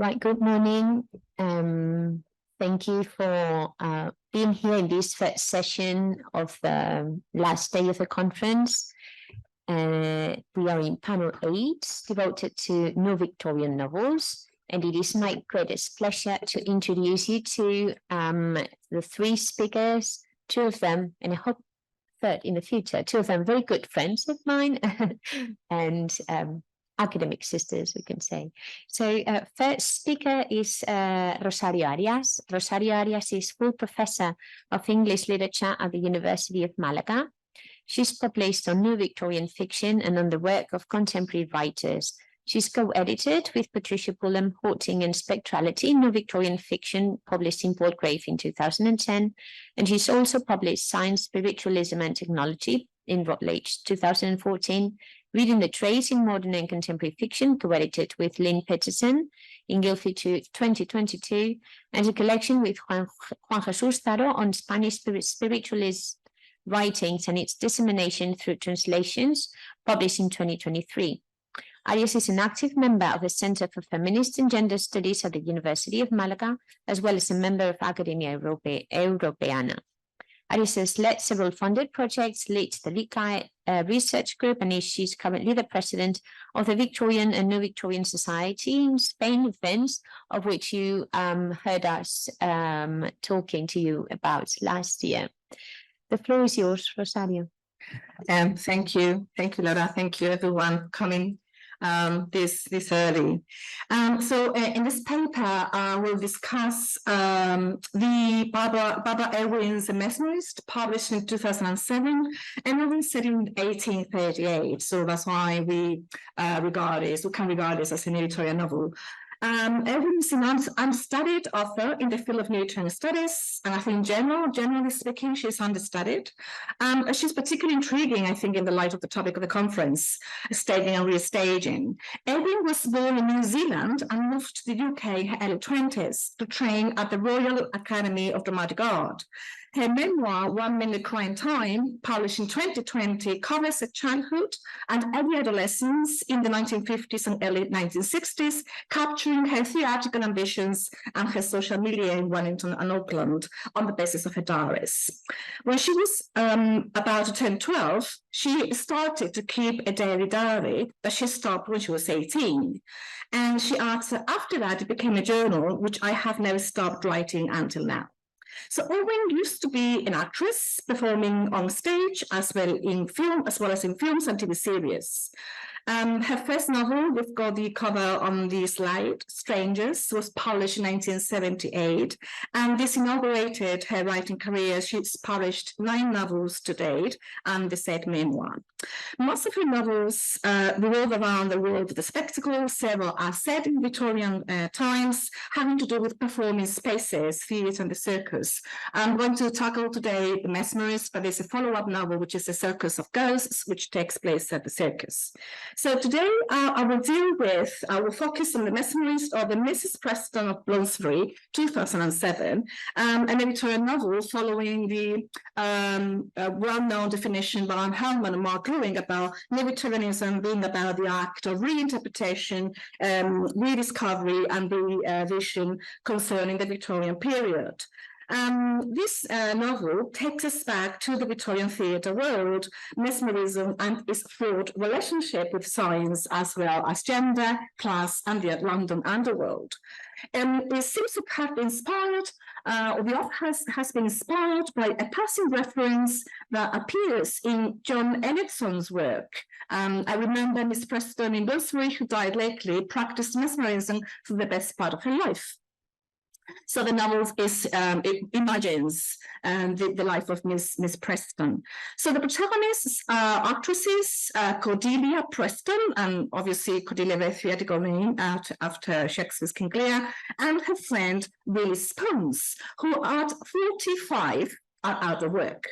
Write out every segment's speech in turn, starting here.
Right, good morning. Thank you for being here in this first session of the last day of the conference. We are in panel 8, devoted to Neo-Victorian novels, and it is my greatest pleasure to introduce you to the 3 speakers, 2 of them, and I hope third in the future, 2 of them very good friends of mine, and academic sisters, we can say. So first speaker is Rosario Arias. Rosario Arias is full professor of English literature at the University of Málaga. She's published on Neo-Victorian fiction and on the work of contemporary writers. She's co-edited with Patricia Bullen, Haunting and Spectrality, Neo-Victorian fiction, published in Palgrave in 2010. And she's also published Science, Spiritualism and Technology in Routledge 2014, Reading the Trace in Modern and Contemporary Fiction, co-edited with Lynn Peterson in Guildford 2022, and a collection with Juan Jesus Zaro on Spanish spiritualist writings and its dissemination through translations, published in 2023. Arias is an active member of the Center for Feminist and Gender Studies at the University of Málaga, as well as a member of Academia Europeana. Arias has led several funded projects, leads the LICAE research group, and she's currently the president of the Victorian and Neo-Victorian Society in Spain events, of which you heard us talking to you about last year. The floor is yours, Rosario. Thank you, Laura. Thank you, everyone, coming this early. So in this paper, we'll discuss the Barbara Irwin's Mesmerism, published in 2007, and Irwin said in 1838. So that's why we can regard this as a Neo-Victorian novel. Irwin is an unstudied author in the field of Neo-Victorian studies, and I think generally speaking, she's understudied. She's particularly intriguing, I think, in the light of the topic of the conference, staging and restaging. Irwin was born in New Zealand and moved to the UK in her early 20s to train at the Royal Academy of Dramatic Art. Her memoir, 1 Minute Crying Time, published in 2020, covers her childhood and early adolescence in the 1950s and early 1960s, capturing her theatrical ambitions and her social media in Wellington and Auckland on the basis of her diaries. When she was about to turn 12, she started to keep a daily diary that she stopped when she was 18. And she adds, after that, it became a journal, which I have never stopped writing until now. So Irwin used to be an actress performing on stage as well as in films and TV series. Her first novel, we've got the cover on the slide, Strangers, was published in 1978, and this inaugurated her writing career. She's published 9 novels to date and the said memoir. Most of her novels revolve around the world of the spectacle. Several are set in Victorian times, having to do with performing spaces, theatre and the circus. I'm going to tackle today the Mesmerism, but there's a follow-up novel, which is The Circus of Ghosts, which takes place at the circus. So today I will focus on the Mesmerism of the Mrs. Preston of Bloomsbury, 2007, a Victorian novel following the well-known definition by Hellman and Mark Lewing about Neo-Victorianism being about the act of reinterpretation, rediscovery, and the vision concerning the Victorian period. This novel takes us back to the Victorian theatre world, Mesmerism, and its fraught relationship with science, as well as gender, class, and the London underworld. It seems to have been inspired, or the author has been inspired by a passing reference that appears in John Elliot's work. I remember Miss Preston in Bloomsbury, who died lately, practiced Mesmerism for the best part of her life. So the novel it imagines the life of Miss Preston. So the protagonists are actresses, Cordelia Preston, and obviously Cordelia, a theatrical name after Shakespeare's King Lear, and her friend Willis Spence, who at 45 are out of work.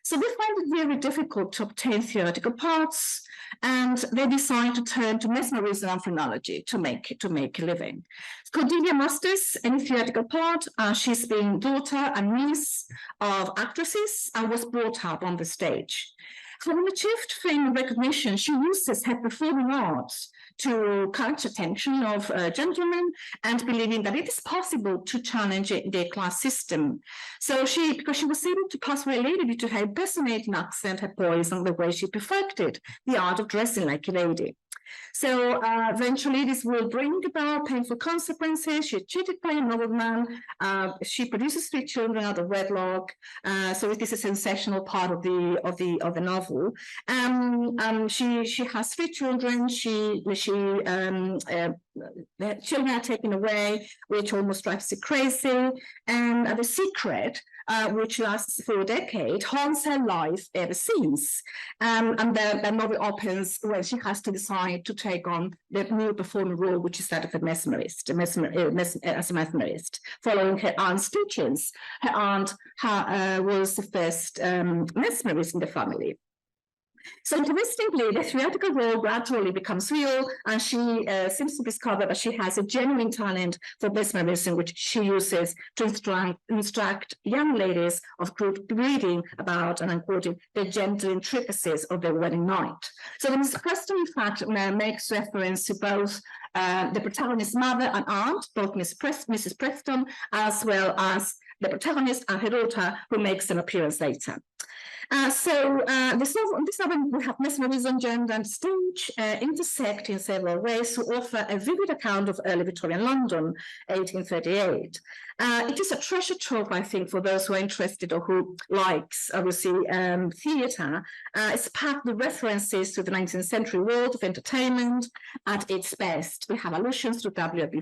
So they find it very difficult to obtain theoretical parts, and they decide to turn to mesmerism and phrenology to make a living. Cordelia masters any theoretical part. She's been daughter and niece of actresses and was brought up on the stage. Having achieved fame and recognition, she uses her performing arts to catch attention of gentlemen and believing that it is possible to challenge the class system. So because she was able to pass for a lady due to her impersonating accent, her poise, and the way she perfected the art of dressing like a lady. So eventually this will bring about painful consequences. She's cheated by another man. She produces 3 children out of wedlock. So it is a sensational part of the novel. She has 3 children. The children are taken away, which almost drives her crazy. And the secret, which lasts for a decade, haunts her life ever since. And the novel opens when she has to decide to take on the new performing role, which is that of a mesmerist, as a mesmerist, following her aunt's teachings. Her aunt was the first mesmerist in the family. So interestingly, the theatrical role gradually becomes real, and she seems to discover that she has a genuine talent for mesmerism, which she uses to instruct young ladies of group reading about, and I'm quoting, the gentle intricacies of their wedding night. So the Mrs. Preston, in fact, makes reference to both the protagonist's mother and aunt, both Mrs. Preston, as well as the protagonist and her daughter, who makes an appearance later. This novel, we have mesmerism, gender, and stage intersect in several ways to offer a vivid account of early Victorian London, 1838. It is a treasure trove, I think, for those who are interested or who likes, obviously, theatre. It's packed with references to the 19th century world of entertainment at its best. We have allusions to W.B.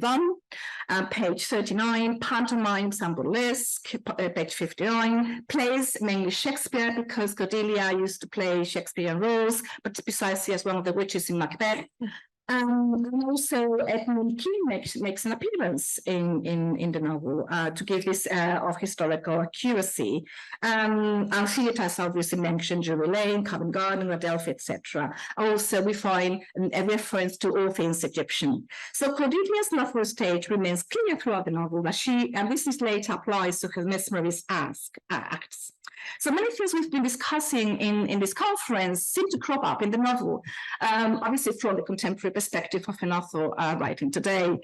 Page 39, pantomimes and burlesque, page 59, plays, mainly Shakespeare, because Cordelia used to play Shakespearean roles, but precisely as one of the witches in Macbeth. And also Edmund Kean makes an appearance in the novel to give this of historical accuracy. And theatres obviously mentioned Drury Lane, Covent Garden, Adelphi, etc. Also, we find a reference to all things Egyptian. So Cordelia's love for stage remains clear throughout the novel, that and this is later applies to her mesmerist acts. So many things we've been discussing in this conference seem to crop up in the novel, obviously from the contemporary perspective of an author writing today.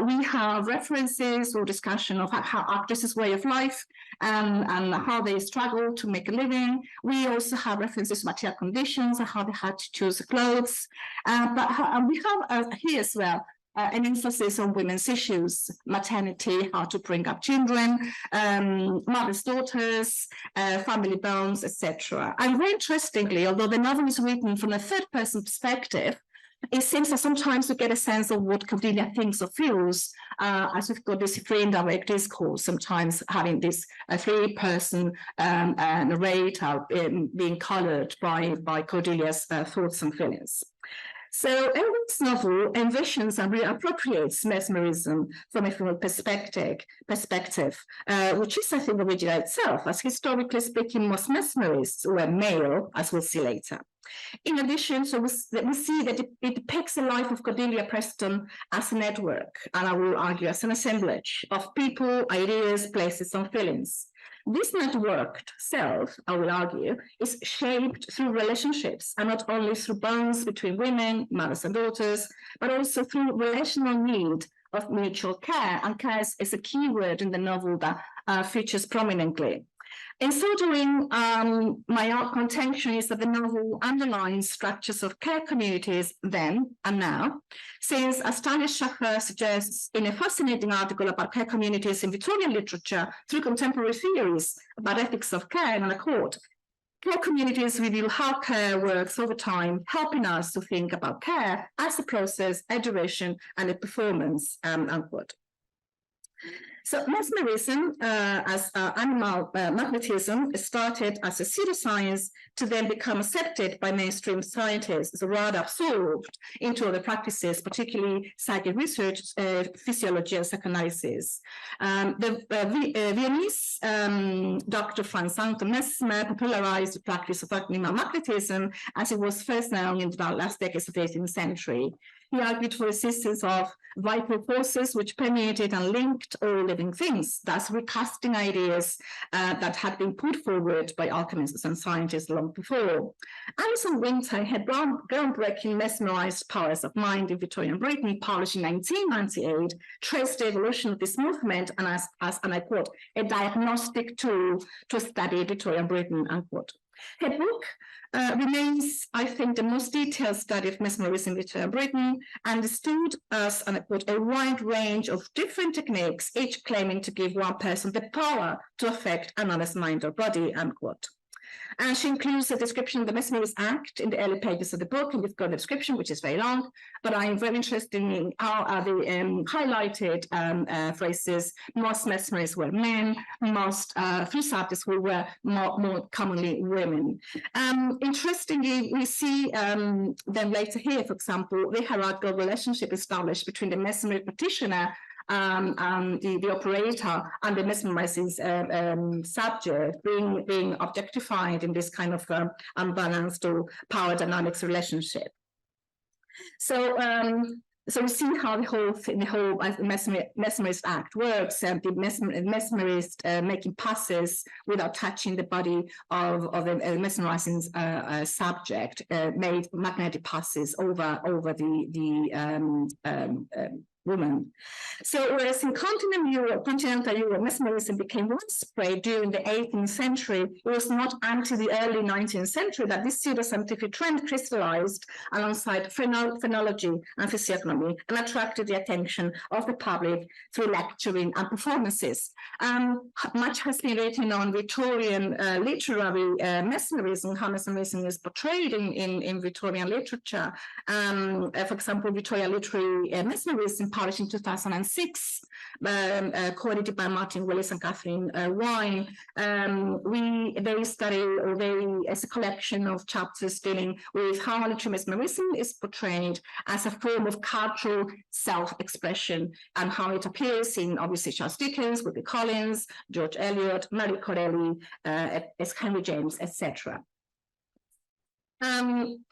We have references or discussion of how actresses' way of life and how they struggle to make a living. We also have references to material conditions and how they had to choose clothes. But we have here as well an emphasis on women's issues, maternity, how to bring up children, mothers, daughters, family bonds, etc. And very interestingly, although the novel is written from a third-person perspective, it seems that sometimes we get a sense of what Cordelia thinks or feels, as we've got this free indirect discourse, sometimes having this 3-person narrator being coloured by Cordelia's thoughts and feelings. So Elwyn's novel envisions and reappropriates mesmerism from a female perspective, which is, I think, original itself, as historically speaking, most mesmerists were male, as we'll see later. In addition, so we see that it depicts the life of Cordelia Preston as a network, and I will argue as an assemblage of people, ideas, places, and feelings. This networked self, I will argue, is shaped through relationships, and not only through bonds between women, mothers and daughters, but also through relational need of mutual care. And care is a key word in the novel that features prominently. In so doing, my contention is that the novel underlines structures of care communities then and now, since, as Tanya Shacher suggests in a fascinating article about care communities in Victorian literature through contemporary theories about ethics of care, and I quote, care communities reveal how care works over time, helping us to think about care as a process, a duration, and a performance, unquote. So mesmerism as animal magnetism started as a pseudoscience to then become accepted by mainstream scientists, rather absorbed into other practices, particularly psychic research, physiology, and psychoanalysis. The Viennese Dr. Franz Anton Mesmer popularized the practice of animal magnetism as it was first known in the last decades of the 18th century. He argued for existence of vital forces which permeated and linked all living things, thus recasting ideas that had been put forward by alchemists and scientists long before. Alison Winter had groundbreaking Mesmerized Powers of Mind in Victorian Britain, published in 1998, traced the evolution of this movement and as and I quote, a diagnostic tool to study Victorian Britain, unquote. Her book remains, I think, the most detailed study of mesmerism in Victorian Britain, understood as, and I quote, a wide range of different techniques, each claiming to give one person the power to affect another's mind or body, unquote. And she includes a description of the Mesmerist Act in the early pages of the book, and we've got the description, which is very long, but I'm very interested in how are the highlighted phrases. Most mesmerists were men, most few subjects who were more commonly women. Interestingly, we see then later here, for example, the hierarchical relationship established between the mesmerist practitioner the operator and the mesmerizing subject being objectified in this kind of unbalanced or power dynamics relationship. So we see how the whole Mesmerist Act works, and the mesmerist making passes without touching the body of a mesmerizing subject, made magnetic passes over the woman. So whereas in continental Europe, mesmerism became widespread during the 18th century, it was not until the early 19th century that this pseudoscientific trend crystallized alongside phrenology and physiognomy and attracted the attention of the public through lecturing and performances. Much has been written on Victorian literary mesmerism, how mesmerism is portrayed in Victorian literature. For example, Victorian literary mesmerism, published in 2006, co-edited by Martin Willis and Catherine Wine. They study, or as a collection of chapters dealing with how literary mesmerism is portrayed as a form of cultural self-expression and how it appears in, obviously, Charles Dickens, Wilkie Collins, George Eliot, Marie Corelli, as Henry James, etc.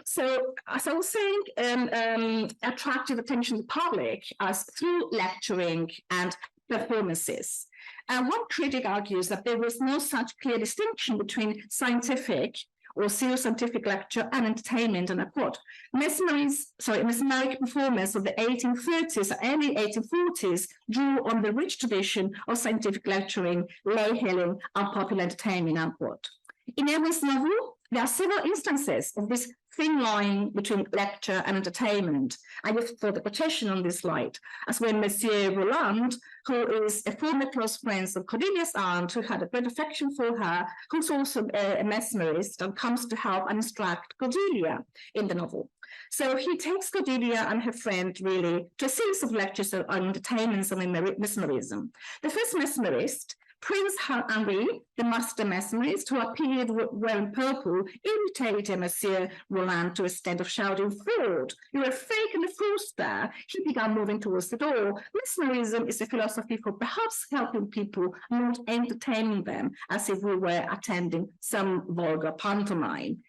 So, as I was saying, attracted attention of the public as through lecturing and performances. One critic argues that there was no such clear distinction between scientific or pseudoscientific lecture and entertainment, and I quote, mesmeric performance of the 1830s and early 1840s drew on the rich tradition of scientific lecturing, lay healing, and popular entertainment, unquote. In Erwin's novel, there are several instances of this thin line between lecture and entertainment. I just thought the quotation on this slide, as when Monsieur Roland, who is a former close friend of Cordelia's aunt, who had a great affection for her, who's also a mesmerist and comes to help and instruct Cordelia in the novel. So he takes Cordelia and her friend really to a series of lectures on entertainments and mesmerism. The first mesmerist, Prince Henri, the master mesmerist, who appeared wearing purple, irritated Monsieur Roland to a extent of shouting, "Fraud! You're a fake and a fraudster." He began moving towards the door. Mesmerism is a philosophy for perhaps helping people, not entertaining them, as if we were attending some vulgar pantomime.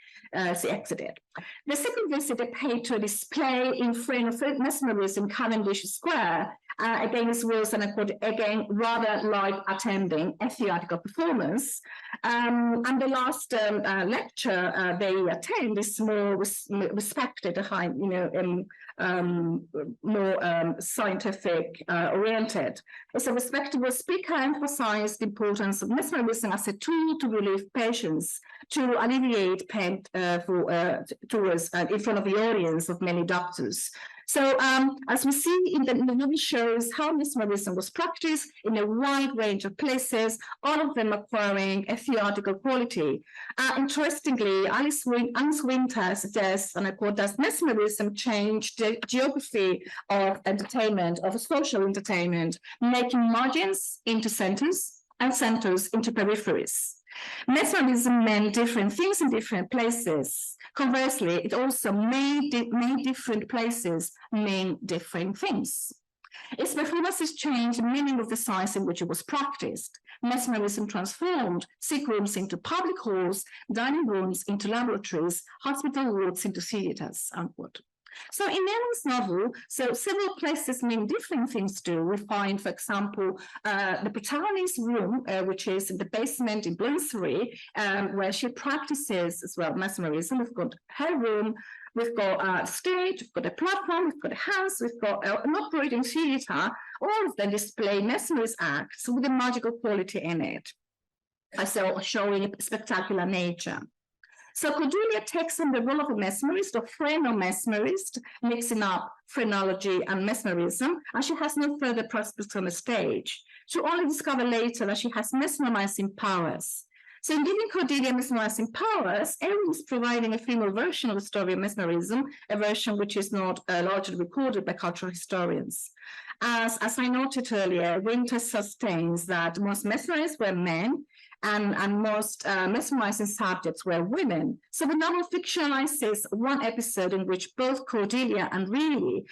She exited. The second visit they paid to a display in frame of mesmerism, Cavendish Square. Again, this was, and I quote, again, rather like attending a theatrical performance. And the last lecture they attend is more respected, high, more scientific oriented. As a respectable speaker, emphasized the importance of mesmerism as a tool to relieve patients, to alleviate pain towards in front of the audience of many doctors. So as we see in the movie shows how mesmerism was practiced in a wide range of places, all of them acquiring a theatrical quality. Interestingly, Alice Winter suggests, and I quote, "Does mesmerism change the geography of entertainment, of social entertainment, making margins into centers and centers into peripheries?" Mesmerism meant different things in different places. Conversely, it also made different places mean different things. Its performances changed the meaning of the science in which it was practiced. Mesmerism transformed sick rooms into public halls, dining rooms into laboratories, hospital wards into theaters, unquote. So in Neo's novel, so several places mean different things too. We find, for example, the protagonist's room, which is in the basement in Bloomsbury, where she practices as well mesmerism. We've got her room, we've got a stage, we've got a platform, we've got a house, we've got an operating theatre. All of them display mesmerist acts with a magical quality in it, so showing spectacular nature. So Cordelia takes on the role of a mesmerist or phrenomesmerist, mixing up phrenology and mesmerism, and she has no further prospects on the stage. She only discover later that she has mesmerizing powers. So in giving Cordelia mesmerizing powers, Erin is providing a female version of the story of mesmerism, a version which is not largely recorded by cultural historians. As I noted earlier, Winter sustains that most mesmerized were men, and most mesmerizing subjects were women. So the novel fictionalizes one episode in which both Cordelia and Reilly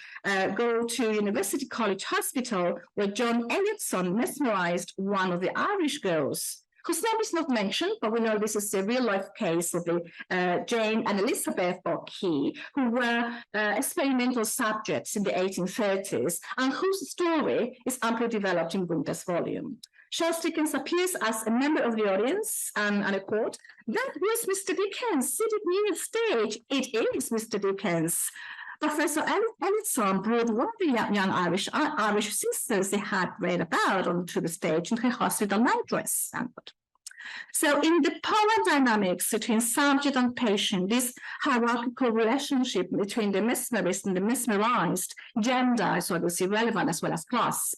go to University College Hospital, where John Elliotson mesmerized one of the Irish girls, whose name is not mentioned, but we know this is a real-life case of the Jane and Elizabeth O'Key, who were experimental subjects in the 1830s, and whose story is amply developed in Winter's volume. Charles Dickens appears as a member of the audience, and I quote, "That was Mr. Dickens, seated near the stage. It is Mr. Dickens." Professor Elliotson brought one of the young Irish sisters they had read about onto the stage in her hospital nightdress. So in the power dynamics between subject and patient, this hierarchical relationship between the mesmerist and the mesmerized, gender is obviously relevant as well as class,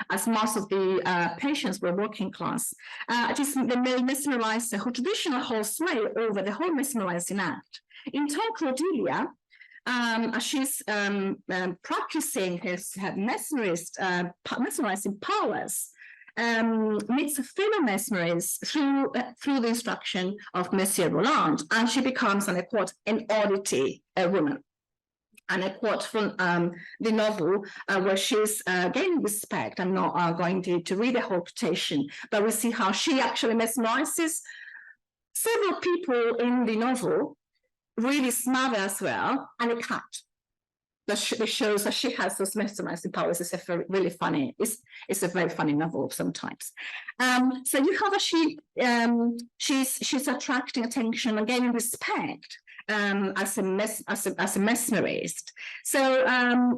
as most of the patients were working class. It is the male mesmerizer who traditionally holds sway over the whole mesmerizing act. In turn, Cordelia, as she's practicing her mesmerizing powers, meets a fellow mesmerist through the instruction of Monsieur Roland, and she becomes, and I quote, an oddity, a woman. And I quote from the novel where she's gaining respect. I'm not going to read the whole quotation, but we see how she actually mesmerizes several people in the novel, really smart as well, and a cat. That shows that she has those mesmerizing powers. It's a really funny. It's a very funny novel sometimes. So you have that she's attracting attention and gaining respect as a mesmerist. So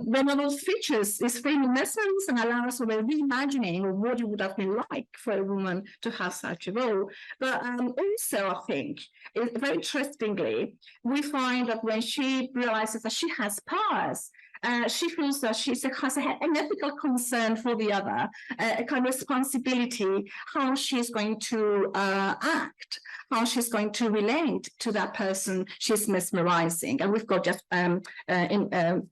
the novel features this framing mesmerism and allows for a reimagining of what it would have been like for a woman to have such a role. But also, I think, very interestingly, we find that when she realizes that she has powers, she feels that she has an ethical concern for the other, a kind of responsibility, how she's going to act, how she's going to relate to that person she's mesmerizing. And we've got just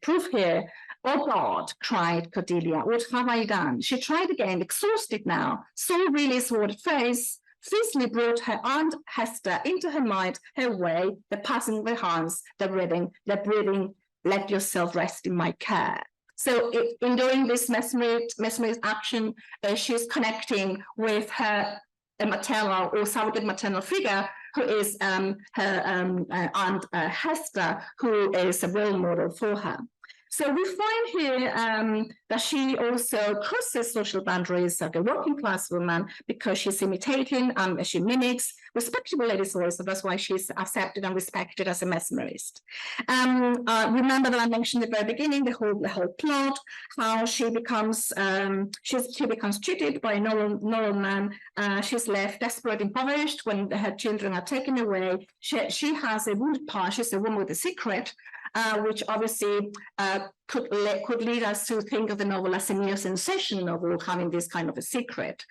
proof here. "Oh God," cried Cordelia, "what have I done?" She tried again, exhausted now, saw Reilly's sword face, fiercely brought her Aunt Hester into her mind, her way, the passing of the hands, the breathing, "Let yourself rest in my care." So in doing this mesmerist action, she's connecting with her maternal or surrogate maternal figure, who is her Aunt Hester, who is a role model for her. So we find here that she also crosses social boundaries like a working class woman, because she's imitating and she mimics respectable ladies' voice. So that's why she's accepted and respected as a mesmerist. Remember that I mentioned at the very beginning the whole plot, how she becomes cheated by a normal man. She's left desperate, impoverished when her children are taken away. She has a wounded part. She's a woman with a secret. Which obviously could lead us to think of the novel as a neo-sensation novel, having this kind of a secret.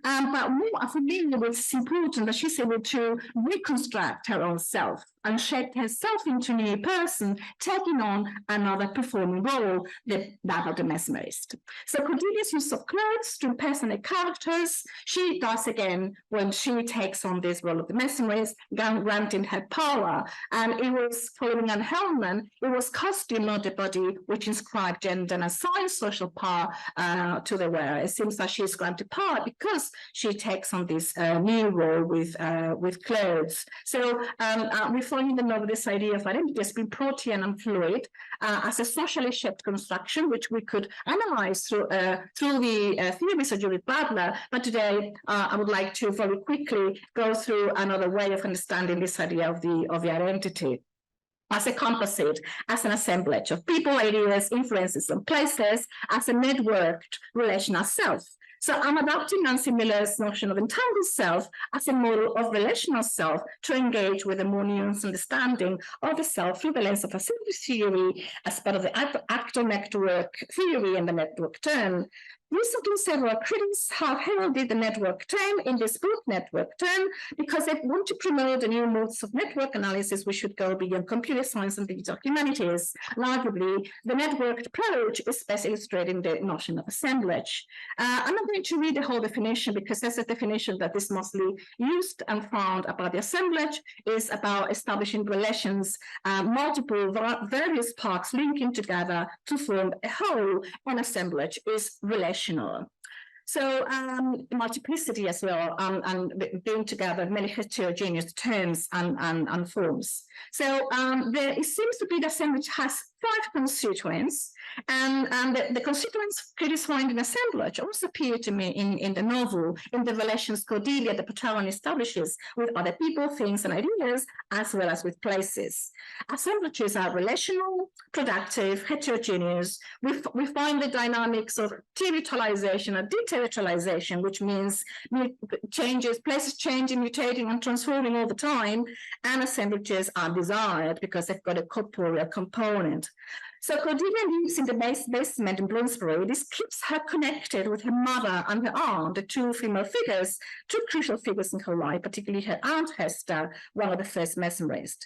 But more for me, it's important that she's able to reconstruct her own self and shape herself into a new person, taking on another performing role, that of the mesmerist. So Cordelia's use of clothes to impersonate characters, she does again when she takes on this role of the mesmerist, granting her power. And it was, following Anne Hellman, it was costume, not the body, which which inscribe gender and assign social power to the wearer. It seems that she is granted power because she takes on this new role with clothes. So we find in the novel this idea of identity as being protean and fluid as a socially shaped construction, which we could analyze through the theories of Judith Butler. But today, I would like to very quickly go through another way of understanding this idea of the identity as a composite, as an assemblage of people, ideas, influences, and places, as a networked relational self. So I'm adopting Nancy Miller's notion of entangled self as a model of relational self to engage with a more nuanced understanding of the self through the lens of assembly theory as part of the actor network theory and the network term. Recently, several critics have heralded the network term in this book, network term, because they want to promote the new modes of network analysis which should go beyond computer science and digital humanities. And arguably, the networked approach is best illustrating the notion of assemblage. I'm not going to read the whole definition because that's a definition that is mostly used and found about the assemblage is about establishing relations, multiple various parts linking together to form a whole, and assemblage is relational. So multiplicity as well, and being together many heterogeneous terms and forms. So it seems to be the assemblage has 5 constituents, and the constituents critics find in assemblage also appear to me in the novel, in the relations Cordelia, the protagonist, establishes with other people, things, and ideas, as well as with places. Assemblages are relational, productive, heterogeneous. We find the dynamics of territorialization and deterritorialization, which means changes, places changing, mutating, and transforming all the time, and assemblages are desired because they've got a corporeal component. So Cordelia lives in the basement in Bloomsbury. This keeps her connected with her mother and her aunt, the 2 female figures, 2 crucial figures in her life, particularly her aunt Hester, one of the first mesmerists.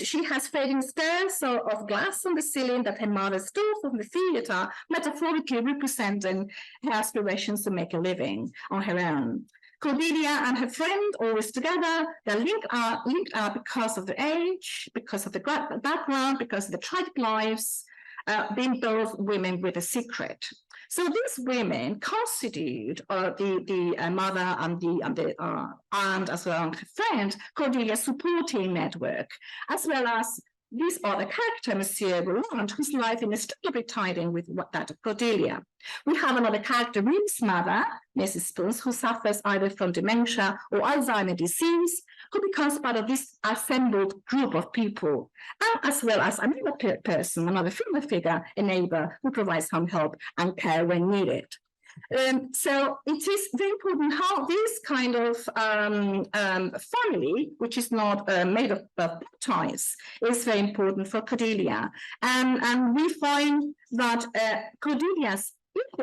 She has fading stairs of glass on the ceiling that her mother stole from the theatre, metaphorically representing her aspirations to make a living on her own. Cordelia and her friend, always together, they're linked up because of the age, because of the background, because of the tragic lives, being both women with a secret. So these women constitute the mother and the aunt, as well as her friend, Cordelia's supporting network, as well as this other character, Monsieur Roland, whose life is inextricably tied in with that of Cordelia. We have another character, Reem's mother, Mrs. Spoons, who suffers either from dementia or Alzheimer's disease, who becomes part of this assembled group of people, and as well as another person, another female figure, a neighbor, who provides home help and care when needed. So it is very important how this kind of family, which is not made of blood ties, is very important for Cordelia. And we find that Cordelia's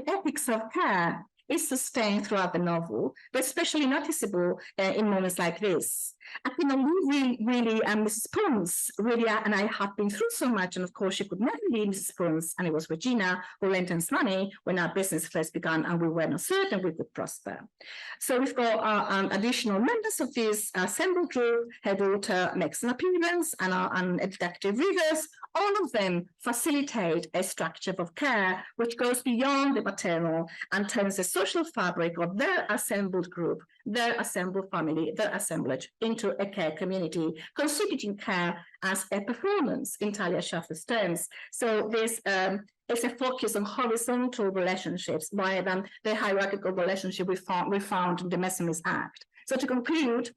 ethics of care is sustained throughout the novel, but especially noticeable in moments like this. I think really, Mrs. Pons, really, and I have been through so much, and of course, she could never leave Mrs. Pons, and it was Regina who lent us money when our business first began, and we were not certain we could prosper. So we've got additional members of this assembled group. Her daughter makes an appearance, and Detective Rivers. All of them facilitate a structure of care which goes beyond the maternal and turns the social fabric of their assembled group, their assembled family, their assemblage into a care community, constituting care as a performance in Talia Schaffer's terms. So this is a focus on horizontal relationships rather than the hierarchical relationship we found in the Mesmerism Act. So to conclude,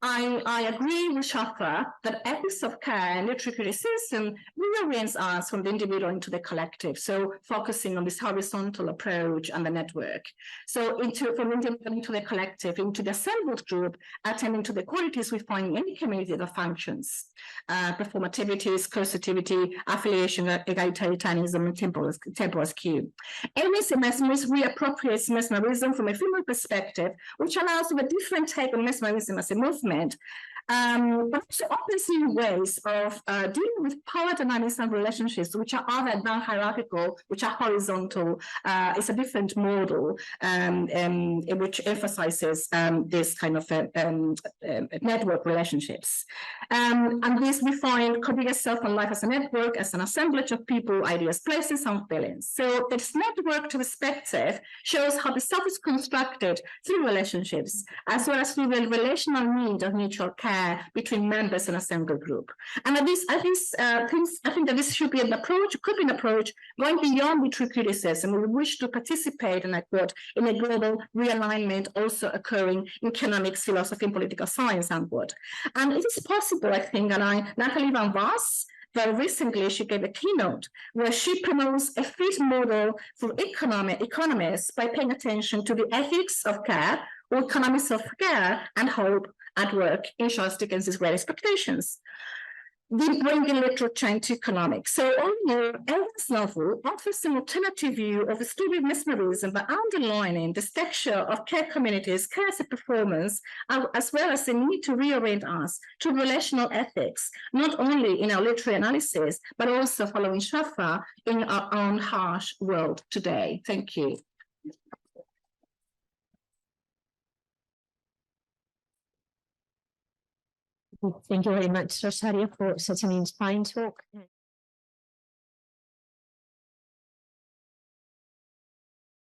I agree with Schaffer that ethics of care and literary criticism reorients us from the individual into the collective, so focusing on this horizontal approach and the network. So from the individual into the collective, into the assembled group, attending to the qualities we find in any community that functions, performativities, causativity, affiliation, egalitarianism, and temporal skew. Arias reappropriates mesmerism from a female perspective, which allows for a different take on mesmerism as a movement, But also opens new ways of dealing with power dynamics and relationships, which are other than hierarchical, which are horizontal. It's a different model which emphasizes this kind of network relationships. And this we find coding yourself and life as a network, as an assemblage of people, ideas, places, and feelings. So this networked perspective shows how the self is constructed through relationships, as well as through the relational need of mutual care between members and assembly group. And I think that this should be an approach, could be an approach going beyond the true criticism. We wish to participate, and I quote, in a global realignment also occurring in economics, philosophy, and political science, unquote. And it is possible, I think, and Natalie Van Vass, very recently, she gave a keynote where she promotes a fit model for economists by paying attention to the ethics of care, or economics of care and hope at work in Charles Dickens' Great Expectations. The bringing literature into economics. So Ellen's novel offers an alternative view of the story of mesmerism by underlining the texture of care communities, care as a performance, as well as the need to reorient us to relational ethics, not only in our literary analysis, but also following Shaffer in our own harsh world today. Thank you. Thank you very much, Rosario, for such an inspiring talk.